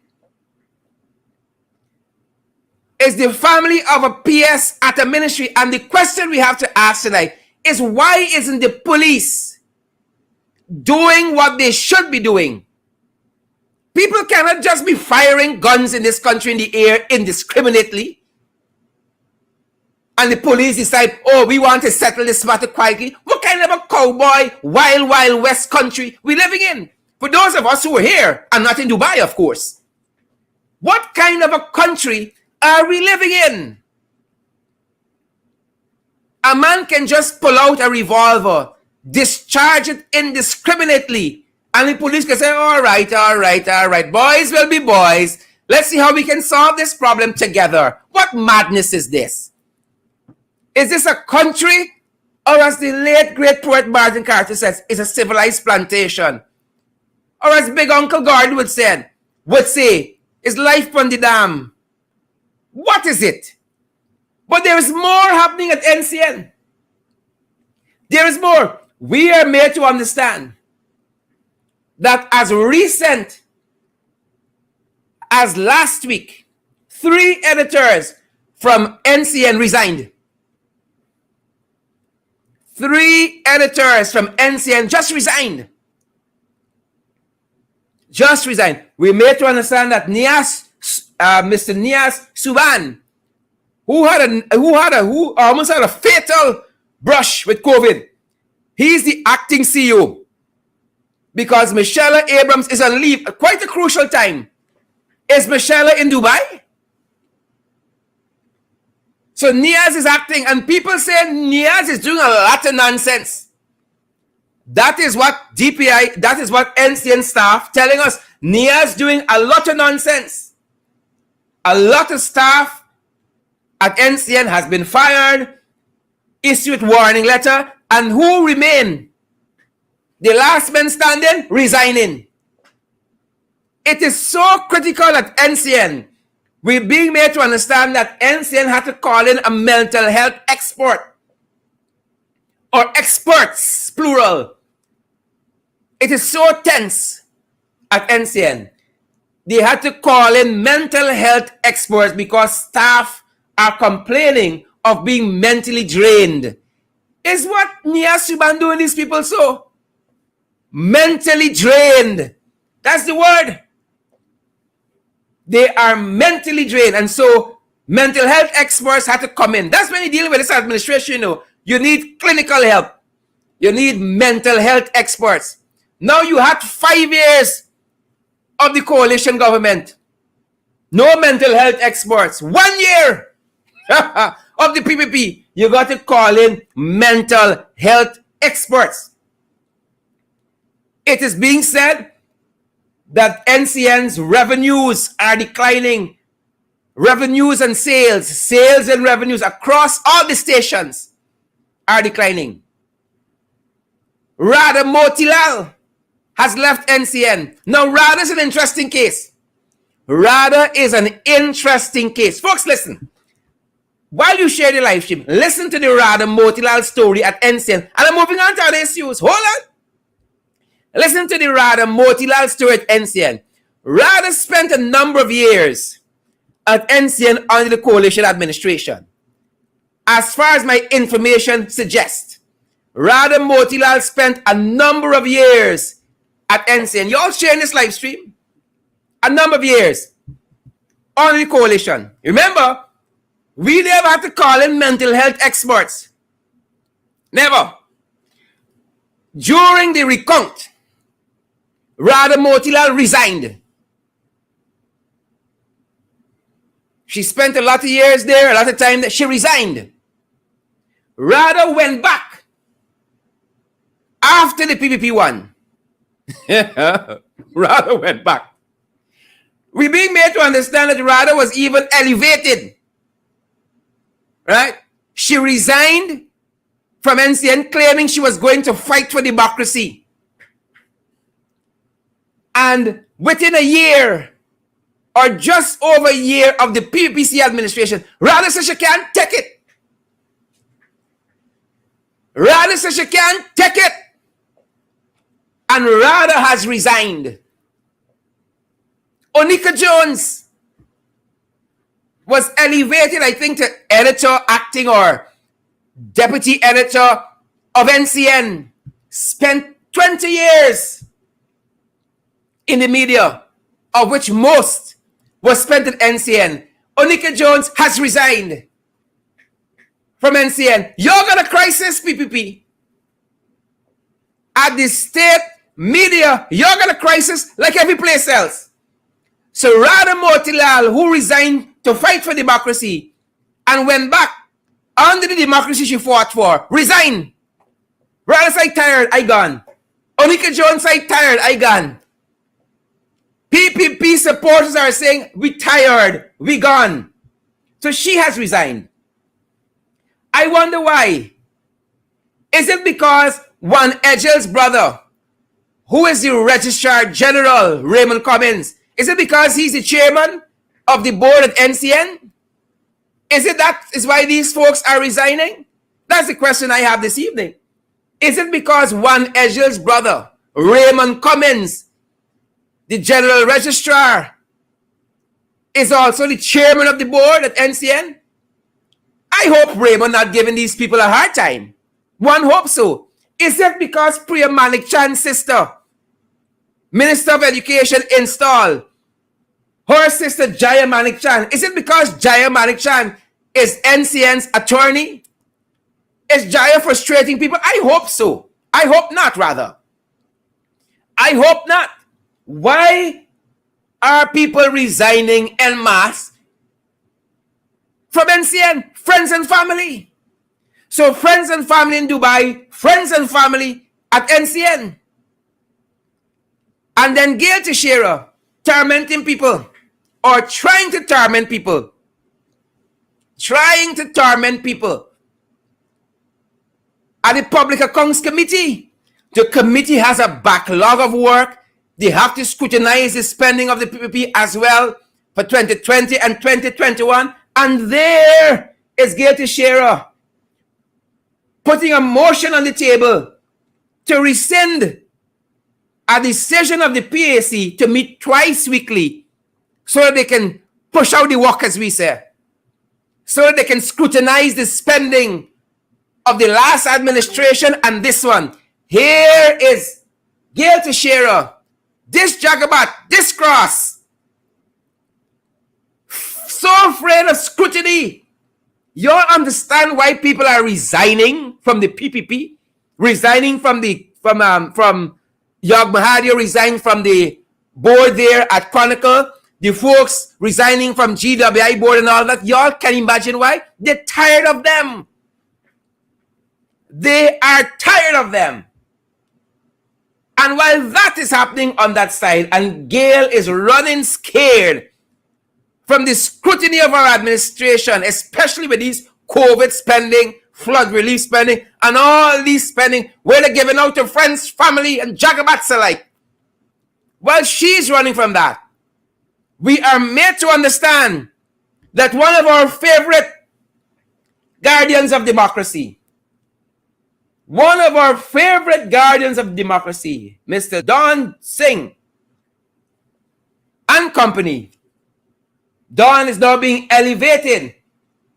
It's the family of a PS at a ministry. And the question we have to ask tonight is, why isn't the police doing what they should be doing? People cannot just be firing guns in this country in the air indiscriminately. And the police decide, oh, we want to settle this matter quietly. What kind of a cowboy, wild, wild west country we living in? For those of us who are here, and not in Dubai, of course. What kind of a country are we living in? A man can just pull out a revolver, discharge it indiscriminately, and the police can say, all right, boys will be boys. Let's see how we can solve this problem together. What madness is this? Is this a country, or as the late great poet Martin Carter says, it's a civilized plantation? Or as Big Uncle Gordon would say, is life on the dam? What is it? But there is more happening at NCN. There is more. We are made to understand that as recent as last week, 3 editors from NCN resigned. 3 editors from NCN just resigned. Just resigned. We made to understand that Mr. Nias Suban, who almost had a fatal brush with COVID, he's the acting CEO because Michelle Abrams is on leave at quite a crucial time. Is Michelle in Dubai? So Nias is acting, and people say Nias is doing a lot of nonsense. That is what DPI, that is what NCN staff telling us. Nias doing a lot of nonsense. A lot of staff at NCN has been fired, issued warning letter, and who remain? The last man standing, resigning. It is so critical at NCN. We're being made to understand that NCN had to call in a mental health expert or experts, plural. It is so tense at NCN. They had to call in mental health experts because staff are complaining of being mentally drained. Is what Nia Suban doing these people so? Mentally drained. That's the word. They are mentally drained. And so mental health experts had to come in. That's when you deal with this administration, you know. You need clinical help. You need mental health experts. Now you had 5 years of the coalition government. No mental health experts. 1 year of the PPP. You got to call in mental health experts. It is being said that NCN's revenues are declining. Revenues and sales and revenues across all the stations are declining. Radha Motilal has left NCN. Now, Radha is an interesting case. Radha is an interesting case. Folks, listen. While you share the live stream, listen to the Radha Motilal story at NCN. And I'm moving on to other issues. Hold on. Listen to the Radha Motilal story at NCN. Radha spent a number of years at NCN under the coalition administration. As far as my information suggests, Radha Motilal spent a number of years at NCN. You all sharing this live stream? A number of years under the coalition. Remember, we never had to call in mental health experts. Never. During the recount, Radha Motilal resigned. She spent a lot of years there, a lot of time that she resigned. Radha went back after the PPP won. Radha went back. We're being made to understand that Radha was even elevated. Right? She resigned from NCN claiming she was going to fight for democracy. And within a year, or just over a year of the PPC administration, Radha says she can't take it. Radha says she can't take it. And Radha has resigned. Onika Jones was elevated, I think, to editor, acting, or deputy editor of NCN. Spent 20 years in the media, of which most was spent at NCN. Onika Jones has resigned from NCN. You're got a crisis, PPP. At the state media, you're got a crisis like every place else. So Radha Motilal, who resigned to fight for democracy and went back under the democracy she fought for, resigned. Radha said, tired, I gone. Onika Jones said, tired, I gone. PPP supporters are saying, we tired, we gone. So she has resigned. I wonder why. Is it because one Egel's brother, who is the Registrar General, Raymond Cummins, is it because he's the chairman of the board at NCN? Is it that is why these folks are resigning? That's the question I have this evening. Is it because one Egel's brother, Raymond Cummins, the General Registrar, is also the chairman of the board at NCN? I hope Raymond not giving these people a hard time. One hopes so. Is it because Priya Manik Chan's sister, Minister of Education, installed her sister Jaya Manik Chan? Is it because Jaya Manik Chan is NCN's attorney? Is Jaya frustrating people? I hope so. I hope not, rather. I hope not. Why are people resigning en masse from NCN? Friends and family. So friends and family in Dubai, friends and family at NCN. And then Gail Teixeira tormenting people, or trying to torment people. Trying to torment people. At the Public Accounts Committee, the committee has a backlog of work. They have to scrutinize the spending of the PPP as well for 2020 and 2021. And there is Gail Teixeira putting a motion on the table to rescind a decision of the PAC to meet twice weekly so that they can push out the work, as we say, so that they can scrutinize the spending of the last administration and this one. Here is Gail Teixeira, this Jagabat, this cross, so afraid of scrutiny. You all understand why people are resigning from the PPP, resigning from Yog Mahadia, resigning from the board there at Chronicle, the folks resigning from GWI board and all that. Y'all can imagine why? They're tired of them. They are tired of them. And while that is happening on that side, and Gail is running scared from the scrutiny of our administration, especially with these COVID spending, flood relief spending, and all these spending where they're giving out to friends, family, and Jagabats alike. While she's running from that, we are made to understand that one of our favorite guardians of democracy, Mr. Don Singh and company, Don is now being elevated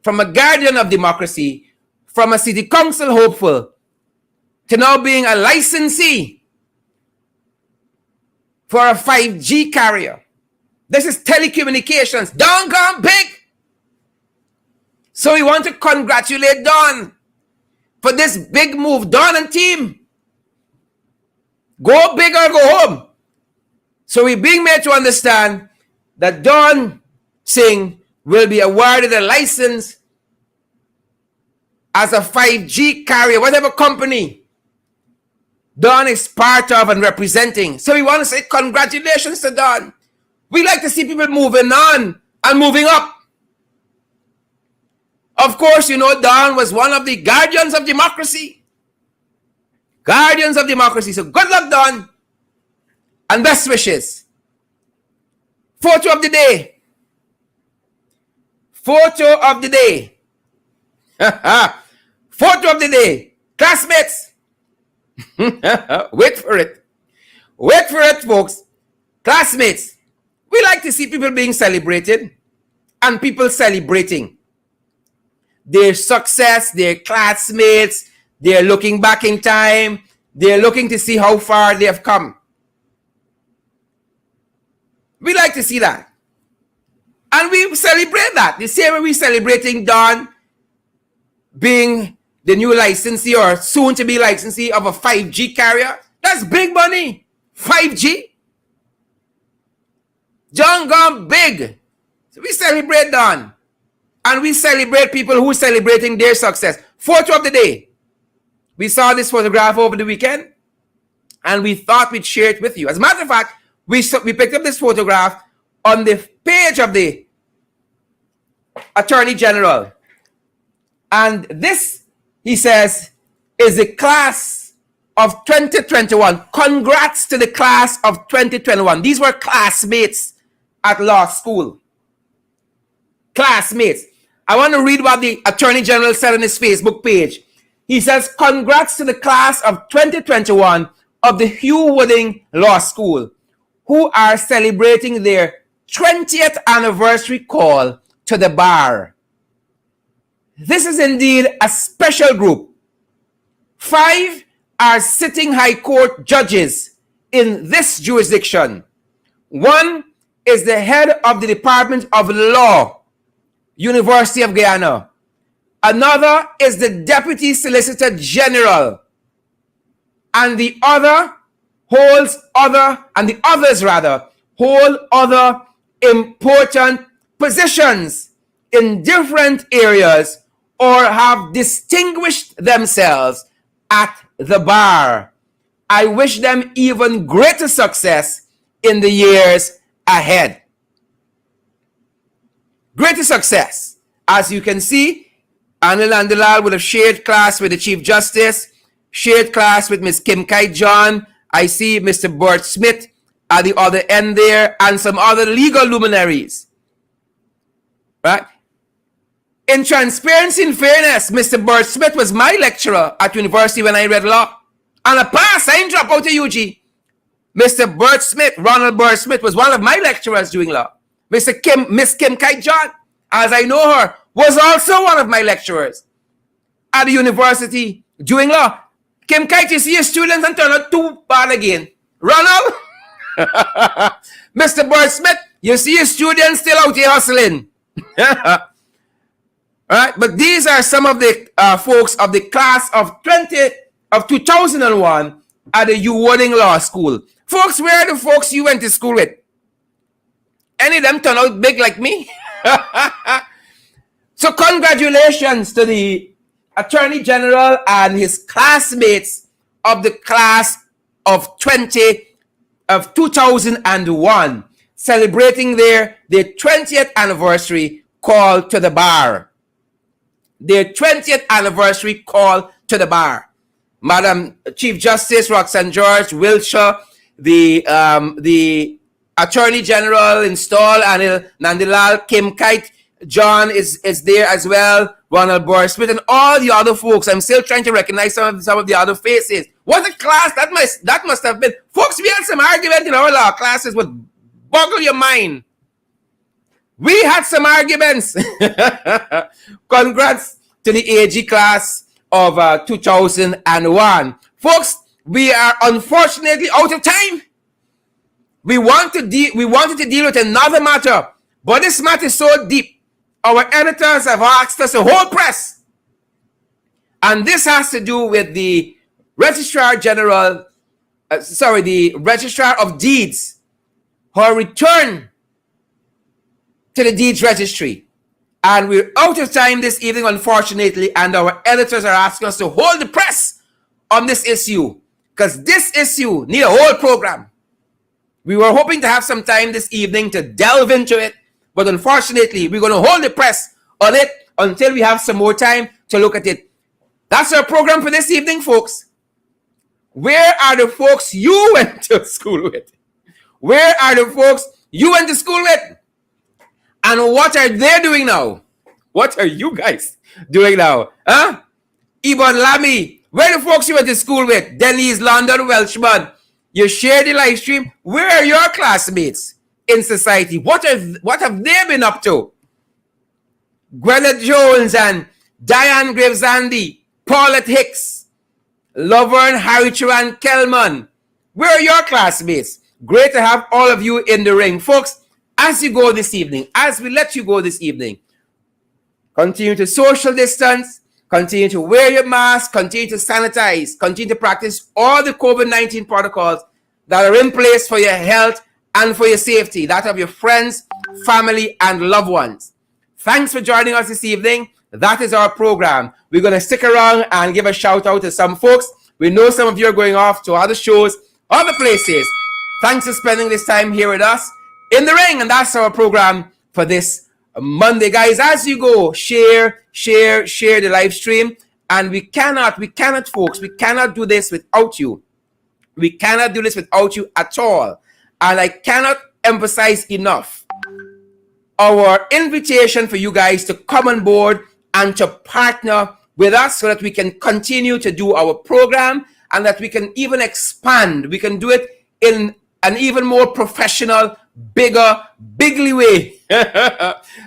from a guardian of democracy, from a city council hopeful, to now being a licensee for a 5G carrier. This is telecommunications. Don gone big. So we want to congratulate Don for this big move. Don and team, go big or go home. So we're being made to understand that Don Singh will be awarded a license as a 5G carrier, whatever company Don is part of and representing. So we want to say congratulations to Don. We like to see people moving on and moving up. Of course, you know, Don was one of the guardians of democracy. Guardians of democracy. So good luck, Don. And best wishes. Photo of the day. Photo of the day. Photo of the day. Classmates. Wait for it. Wait for it, folks. Classmates. We like to see people being celebrated and people celebrating their success, their classmates. They're looking back in time. They're looking to see how far they have come. We like to see that. And we celebrate that. The same way we're celebrating Don being the new licensee or soon to be licensee of a 5G carrier. That's big money. 5G. John gone big. So we celebrate Don. And we celebrate people who are celebrating their success. Photo of the day. We saw this photograph over the weekend. And we thought we'd share it with you. As a matter of fact, we picked up this photograph on the page of the Attorney General. And this, he says, is the class of 2021. Congrats to the class of 2021. These were classmates at law school. Classmates. I want to read what the Attorney General said on his Facebook page. He says, congrats to the class of 2021 of the Hugh Wooding Law School, who are celebrating their 20th anniversary call to the bar. This is indeed a special group. 5 are sitting high court judges in this jurisdiction. 1 is the head of the Department of Law, University of Guyana. Another is the Deputy Solicitor General. And the others hold other important positions in different areas or have distinguished themselves at the bar. I wish them even greater success in the years ahead. Greater success. As you can see, Anil Andalal would have shared class with the Chief Justice, shared class with Ms. Kim Kai John. I see Mr. Bert Smith at the other end there, and some other legal luminaries. Right? In transparency and fairness, Mr. Bert Smith was my lecturer at university when I read law. And I passed, I didn't drop out of UG. Mr. Bert Smith, Ronald Bert Smith, was one of my lecturers doing law. Miss Kim Kite John, as I know her, was also one of my lecturers at the university doing law. Kim Kite, you see your students and turn out too bad again. Ronald, Mr. Bert Smith, you see your students still out here hustling. Right? But these are some of the folks of the class of 2001 at the U Wooding Law School. Folks, where are the folks you went to school with? Any of them turn out big like me? So congratulations to the Attorney General and his classmates of the class of 2001, celebrating their 20th anniversary call to the bar. Their 20th anniversary call to the bar. Madam Chief Justice Roxanne George, Wiltshire, the Attorney General installed, Anil Nandilal, Kim Kite John is there as well, Ronald Bert Smith, and all the other folks. I'm still trying to recognize some of the other faces. What a class that must have been. Folks, we had some argument in our law classes would boggle your mind. We had some arguments. Congrats to the AG class of 2001. Folks, we are unfortunately out of time. We wanted to deal with another matter, but this matter is so deep. Our editors have asked us to hold press. And this has to do with the Registrar of Deeds, her return to the Deeds Registry. And we're out of time this evening, unfortunately, and our editors are asking us to hold the press on this issue, because this issue needs a whole program. We were hoping to have some time this evening to delve into it, but unfortunately, we're going to hold the press on it until we have some more time to look at it. That's our program for this evening, folks. Where are the folks you went to school with? Where are the folks you went to school with? And what are they doing now? What are you guys doing now? Huh? Ibon Lamy, where the folks you went to school with? Denise London Welshman, you share the live stream. Where are your classmates in society? What have they been up to? Gwyneth Jones and Diane Gravesandi, Paulette Hicks, Laverne Harrichuan Kelman. Where are your classmates? Great to have all of you in the ring. Folks, as you go this evening, as we let you go this evening, continue to social distance, continue to wear your mask, continue to sanitize, continue to practice all the COVID-19 protocols that are in place for your health and for your safety, that of your friends, family, and loved ones. Thanks for joining us this evening. That is our program. We're going to stick around and give a shout out to some folks. We know some of you are going off to other shows, other places. Thanks for spending this time here with us in the ring. And that's our program for this Monday. Guys, as you go, share the live stream. And we cannot, folks, we cannot do this without you. We cannot do this without you at all. And I cannot emphasize enough our invitation for you guys to come on board and to partner with us so that we can continue to do our program and that we can even expand. We can do it in an even more professional, bigly way.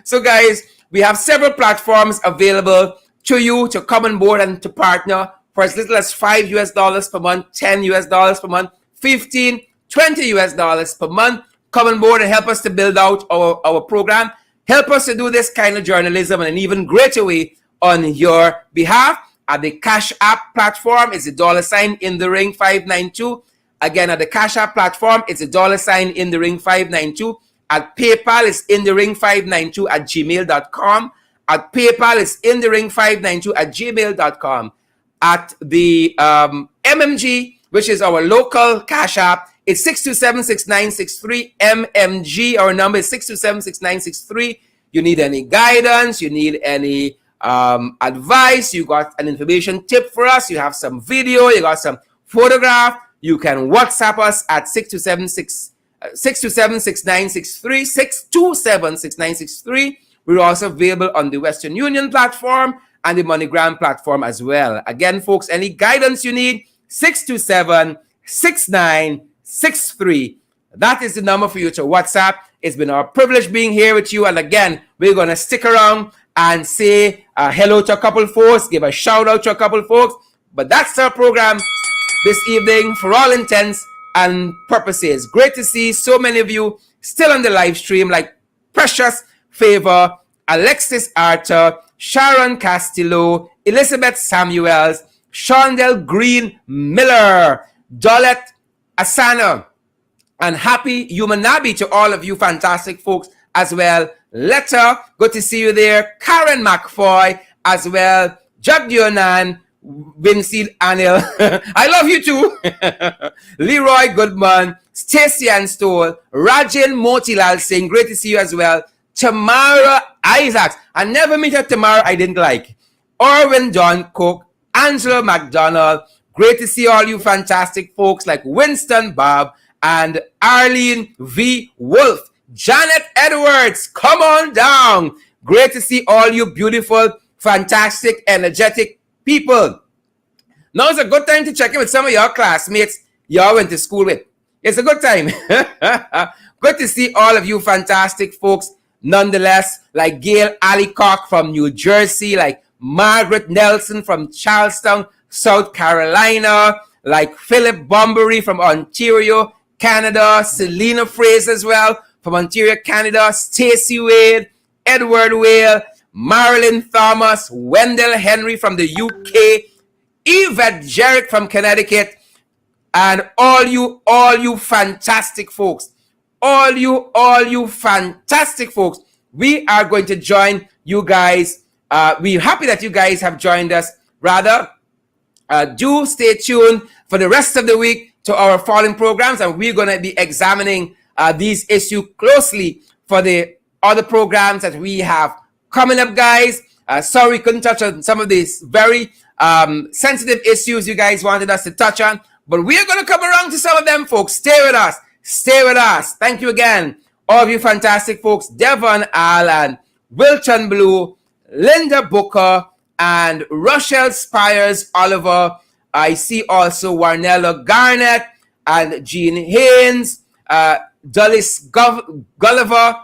So guys, we have several platforms available to you to come on board and to partner for as little as $5 per month, $10 per month, 15, $20 per month. Come on board and help us to build out our program. Help us to do this kind of journalism in an even greater way on your behalf. At the Cash App platform, it's $, in the ring 592. Again, at the Cash App platform, it's $, in the ring 592. At PayPal, it's in the ring 592 at gmail.com. At PayPal, it's in the ring 592 at gmail.com. At the MMG, which is our local Cash App, it's 627-6963 MMG. Our number is 627-6963. You need any guidance, you need any advice, you got an information tip for us, you have some video, you got some photograph, you can WhatsApp us at 627-6963 627-6963, 627-6963. We're also available on the Western Union platform and the MoneyGram platform as well. Again, folks, any guidance you need, 627-6963. That is the number for you to WhatsApp. It's been our privilege being here with you. And again, we're going to stick around and say hello to a couple folks, give a shout out to a couple folks. But that's our program this evening for all intents and purposes. Great to see so many of you still on the live stream, like Precious Favor, Alexis Arthur, Sharon Castillo, Elizabeth Samuels, Shondell Green Miller, Dolet Asana, and happy Humanabi to all of you fantastic folks as well. Letta, good to see you there. Karen McFoy as well. Jagdionan, Vincent Anil, I love you too. Leroy Goodman, Stacey Ann Stoll, Rajan Motilal Singh, great to see you as well. Tamara Isaacs, I never met a Tamara I didn't like. Orwin John Cook, Angela McDonald, great to see all you fantastic folks like Winston Bob and Arlene V. Wolf. Janet Edwards, come on down. Great to see all you beautiful, fantastic, energetic people. Now it's a good time to check in with some of your classmates y'all went to school with. It's a good time. Good to see all of you fantastic folks. Nonetheless, like Gail Allicock from New Jersey, like Margaret Nelson from Charlestown, South Carolina, like Philip Bombery from Ontario, Canada, Selena Fraser as well from Ontario, Canada, Stacey Wade, Edward Whale, Marilyn Thomas, Wendell Henry from the UK, Yvette Jarrett from Connecticut, and all you fantastic folks. All you fantastic folks. We are going to join you guys. We're happy that you guys have joined us. Rather, do stay tuned for the rest of the week to our following programs, and we're going to be examining these issues closely for the other programs that we have coming up, guys. Sorry we couldn't touch on some of these very sensitive issues you guys wanted us to touch on, but we're going to come around to some of them, folks. Stay with us. Stay with us. Thank you again, all of you fantastic folks. Devon Allen, Wilton Blue, Linda Booker, and Rochelle Spires Oliver. I see also Warnella Garnett and Jean Haynes, Dulles Gulliver,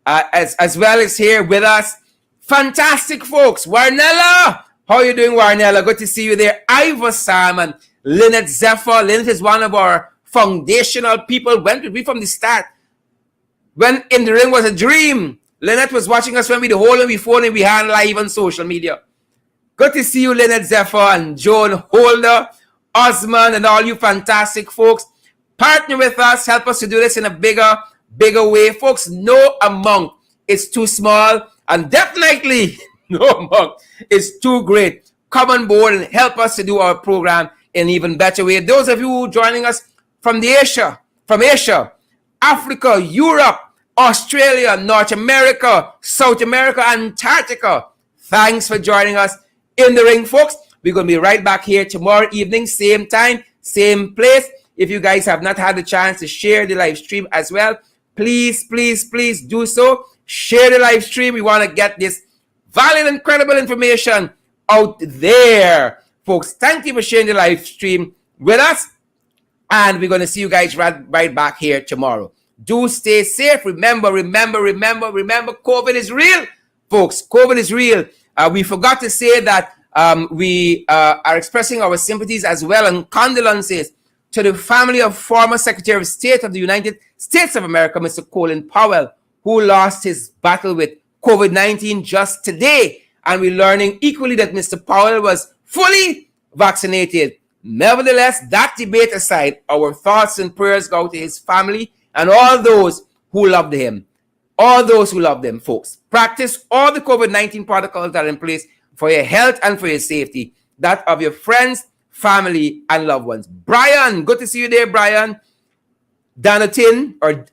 as well as here with us. Fantastic folks. Warnella, how are you doing, Warnella? Good to see you there. Ivor Salmon, Lynette Zephyr. Lynette is one of our foundational people. Went with me from the start. When In the Ring was a dream, Lynette was watching us when we the whole before and we had live on social media. Good to see you, Lynette Zephyr and Joan Holder, Osman, and all you fantastic folks. Partner with us, help us to do this in a bigger way. Folks, no amount is too small, and definitely no amount is too great. Come on board and help us to do our program in an even better way. Those of you who are joining us from Asia, Africa, Europe, Australia, North America, South America, Antarctica, thanks for joining us in the ring, folks. We're going to be right back here tomorrow evening, same time, same place. If you guys have not had the chance to share the live stream as well, please do so. Share the live stream. We want to get this valid and credible information out there, folks. Thank you for sharing the live stream with us, and we're going to see you guys right back here tomorrow. Do stay safe. Remember, COVID is real, folks. COVID is real. We forgot to say that we are expressing our sympathies as well and condolences to the family of former Secretary of State of the United States of America, Mr. Colin Powell, who lost his battle with COVID-19 just today. And we're learning equally that Mr. Powell was fully vaccinated. Nevertheless, that debate aside, our thoughts and prayers go to his family and all those who loved him. All those who love them, folks. Practice all the COVID-19 protocols that are in place for your health and for your safety, that of your friends, family, and loved ones. Brian, good to see you there, Brian. Danotin or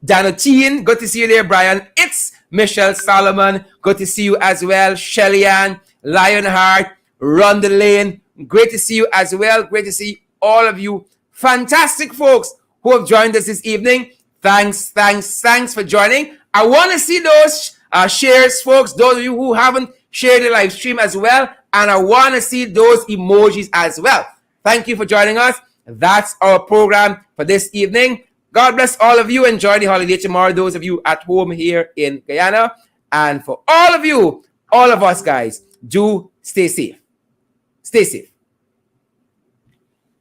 Danotine, good to see you there, Brian. It's Michelle Solomon, good to see you as well. Shelly Ann, Lionheart, Rhonda Lane, great to see you as well. Great to see all of you fantastic folks who have joined us this evening. Thanks for joining. I want to see those shares, folks. Those of you who haven't shared the live stream as well, and I want to see those emojis as well. Thank you for joining us. That's our program for this evening. God bless all of you. Enjoy the holiday tomorrow. Those of you at home here in Guyana, and for all of you, all of us guys, do stay safe. Stay safe.